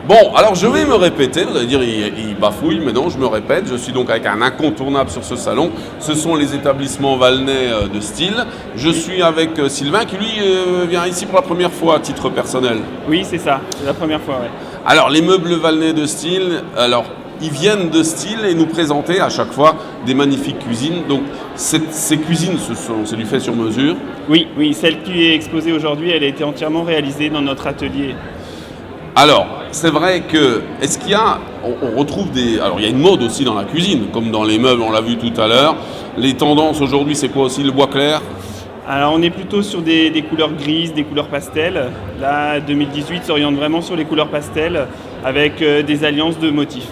Bon, alors je vais me répéter, vous allez dire il bafouille, mais non, je me répète, je suis donc avec un incontournable sur ce salon, ce sont les établissements Valnet de style. Je suis avec Sylvain qui lui vient ici pour la première fois à titre personnel. Oui, c'est ça, c'est la première fois, ouais. Alors les meubles Valnet de style, alors ils viennent de style et nous présenter à chaque fois des magnifiques cuisines. Donc ces cuisines, c'est du fait sur mesure. Oui, celle qui est exposée aujourd'hui, elle a été entièrement réalisée dans notre atelier. Alors, c'est vrai que, est-ce qu'il y a, on retrouve des, alors il y a une mode aussi dans la cuisine, comme dans les meubles, on l'a vu tout à l'heure. Les tendances aujourd'hui, c'est quoi aussi, le bois clair? Alors on est plutôt sur des couleurs grises, des couleurs pastel. Là, 2018 s'oriente vraiment sur les couleurs pastel avec des alliances de motifs.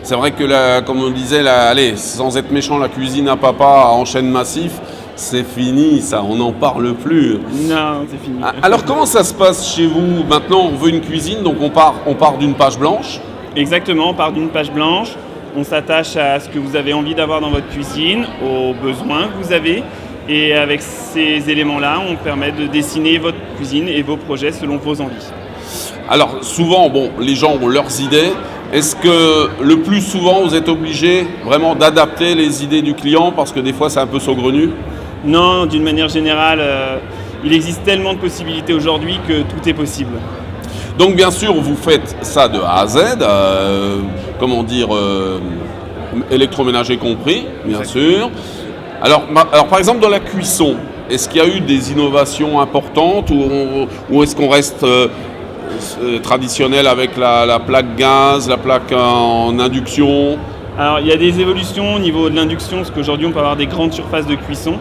C'est vrai que, comme on disait, allez, sans être méchant, la cuisine à papa en chêne massif, c'est fini, ça, on n'en parle plus. Non, c'est fini. Alors comment ça se passe chez vous? Maintenant, on veut une cuisine, donc on part d'une page blanche. Exactement, on part d'une page blanche. On s'attache à ce que vous avez envie d'avoir dans votre cuisine, aux besoins que vous avez. Et avec ces éléments-là, on permet de dessiner votre cuisine et vos projets selon vos envies. Alors souvent, bon, les gens ont leurs idées. Est-ce que le plus souvent, vous êtes obligé vraiment d'adapter les idées du client parce que des fois, c'est un peu saugrenu? Non, d'une manière générale, il existe tellement de possibilités aujourd'hui que tout est possible. Donc bien sûr, vous faites ça de A à Z, électroménager compris, bien sûr. Alors par exemple, dans la cuisson, est-ce qu'il y a eu des innovations importantes ou est-ce qu'on reste traditionnel avec la plaque gaz, la plaque en induction? Alors il y a des évolutions au niveau de l'induction, parce qu'aujourd'hui on peut avoir des grandes surfaces de cuisson.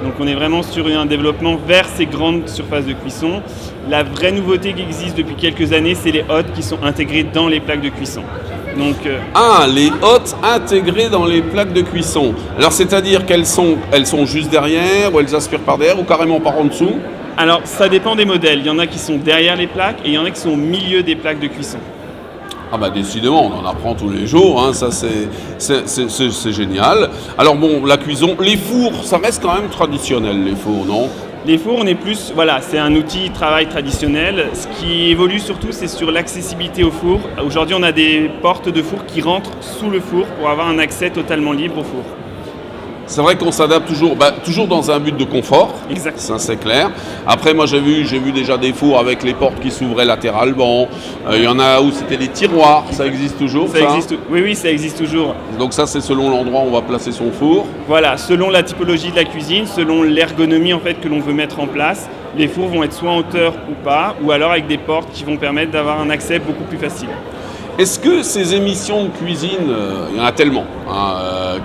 Donc on est vraiment sur un développement vers ces grandes surfaces de cuisson. La vraie nouveauté qui existe depuis quelques années, c'est les hottes qui sont intégrées dans les plaques de cuisson. Donc, les hottes intégrées dans les plaques de cuisson. Alors c'est-à-dire qu'elles sont juste derrière, ou elles aspirent par derrière, ou carrément par en dessous? Alors ça dépend des modèles. Il y en a qui sont derrière les plaques et il y en a qui sont au milieu des plaques de cuisson. Ah bah décidément, on en apprend tous les jours, hein, ça c'est génial. Alors bon, la cuisson, les fours, ça reste quand même traditionnel, les fours, non? Les fours, on est plus, voilà, c'est un outil de travail traditionnel. Ce qui évolue surtout, c'est sur l'accessibilité au four. Aujourd'hui, on a des portes de four qui rentrent sous le four pour avoir un accès totalement libre au four. C'est vrai qu'on s'adapte toujours dans un but de confort. Exact. Ça c'est clair. Après moi j'ai vu déjà des fours avec les portes qui s'ouvraient latéralement. Il y en a où c'était des tiroirs. Ça existe toujours ça existe, oui, ça existe toujours. Donc ça c'est selon l'endroit où on va placer son four. Voilà, selon la typologie de la cuisine, selon l'ergonomie en fait que l'on veut mettre en place, les fours vont être soit en hauteur ou pas, ou alors avec des portes qui vont permettre d'avoir un accès beaucoup plus facile. Est-ce que ces émissions de cuisine, il y en a tellement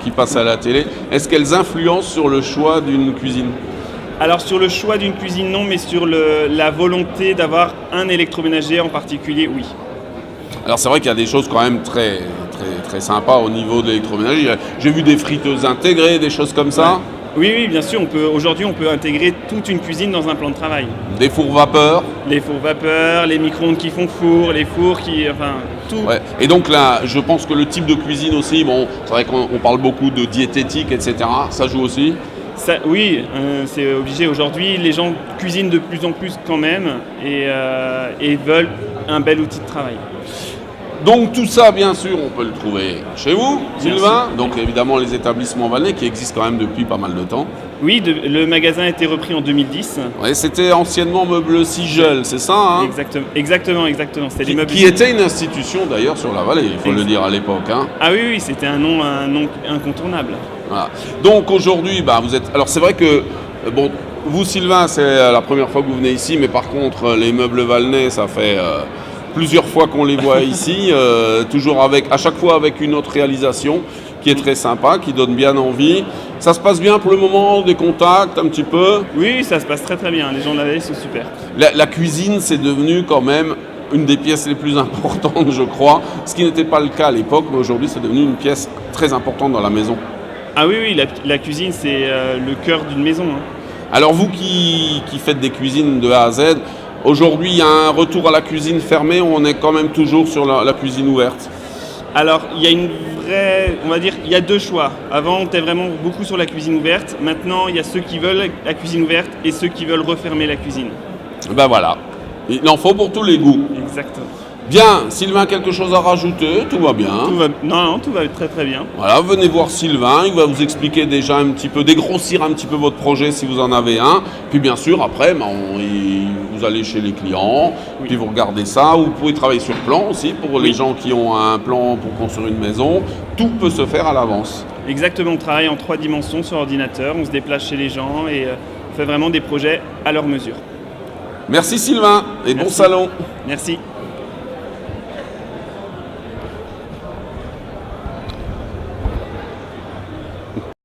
qui passent à la télé, est-ce qu'elles influencent sur le choix d'une cuisine? Alors sur le choix d'une cuisine, non, mais sur la volonté d'avoir un électroménager en particulier, oui. Alors c'est vrai qu'il y a des choses quand même très, très, très sympas au niveau de l'électroménager. J'ai vu des friteuses intégrées, des choses comme ça. Ouais. Oui, bien sûr. Aujourd'hui, on peut intégrer toute une cuisine dans un plan de travail. Des fours vapeur. Les fours vapeur, les micro-ondes qui font four, les fours tout. Ouais. Et donc là, je pense que le type de cuisine aussi, bon, c'est vrai qu'on parle beaucoup de diététique, etc. Ça joue aussi. Oui, c'est obligé. Aujourd'hui, les gens cuisinent de plus en plus quand même et veulent un bel outil de travail. Donc tout ça, bien sûr, on peut le trouver chez vous, Sylvain. Sûr. Donc évidemment les établissements Valnet qui existent quand même depuis pas mal de temps. Oui, le magasin a été repris en 2010. Ouais, c'était anciennement Meubles Sigel, c'est ça hein? Exactement. C'était les meubles qui était une institution d'ailleurs sur la vallée, il faut le dire à l'époque. Hein. Ah oui, c'était un nom incontournable. Voilà. Donc aujourd'hui, vous êtes. Alors c'est vrai que bon, vous Sylvain, c'est la première fois que vous venez ici, mais par contre les meubles Valnet, ça fait plusieurs fois qu'on les voit ici, toujours à chaque fois avec une autre réalisation qui est très sympa, qui donne bien envie. Ça se passe bien pour le moment, des contacts un petit peu? Oui, ça se passe très très bien, les gens de la vallée sont super. La cuisine, c'est devenu quand même une des pièces les plus importantes, je crois, ce qui n'était pas le cas à l'époque, mais aujourd'hui c'est devenu une pièce très importante dans la maison. Ah oui, la cuisine c'est le cœur d'une maison. Hein. Alors vous qui faites des cuisines de A à Z, aujourd'hui, il y a un retour à la cuisine fermée ou on est quand même toujours sur la cuisine ouverte? Alors, il y a il y a deux choix. Avant, on était vraiment beaucoup sur la cuisine ouverte. Maintenant, il y a ceux qui veulent la cuisine ouverte et ceux qui veulent refermer la cuisine. Ben voilà, il en faut pour tous les goûts. Exactement. Bien, Sylvain, quelque chose à rajouter? Tout va bien. Non, tout va très très bien. Voilà, venez voir Sylvain, il va vous expliquer déjà un petit peu, dégrossir un petit peu votre projet si vous en avez un. Puis bien sûr, après, vous allez chez les clients, puis vous regardez ça. Vous pouvez travailler sur plan aussi pour les gens qui ont un plan pour construire une maison. Tout peut se faire à l'avance. Exactement, on travaille en 3 dimensions sur ordinateur, on se déplace chez les gens et on fait vraiment des projets à leur mesure. Merci Sylvain et bon salon. Merci.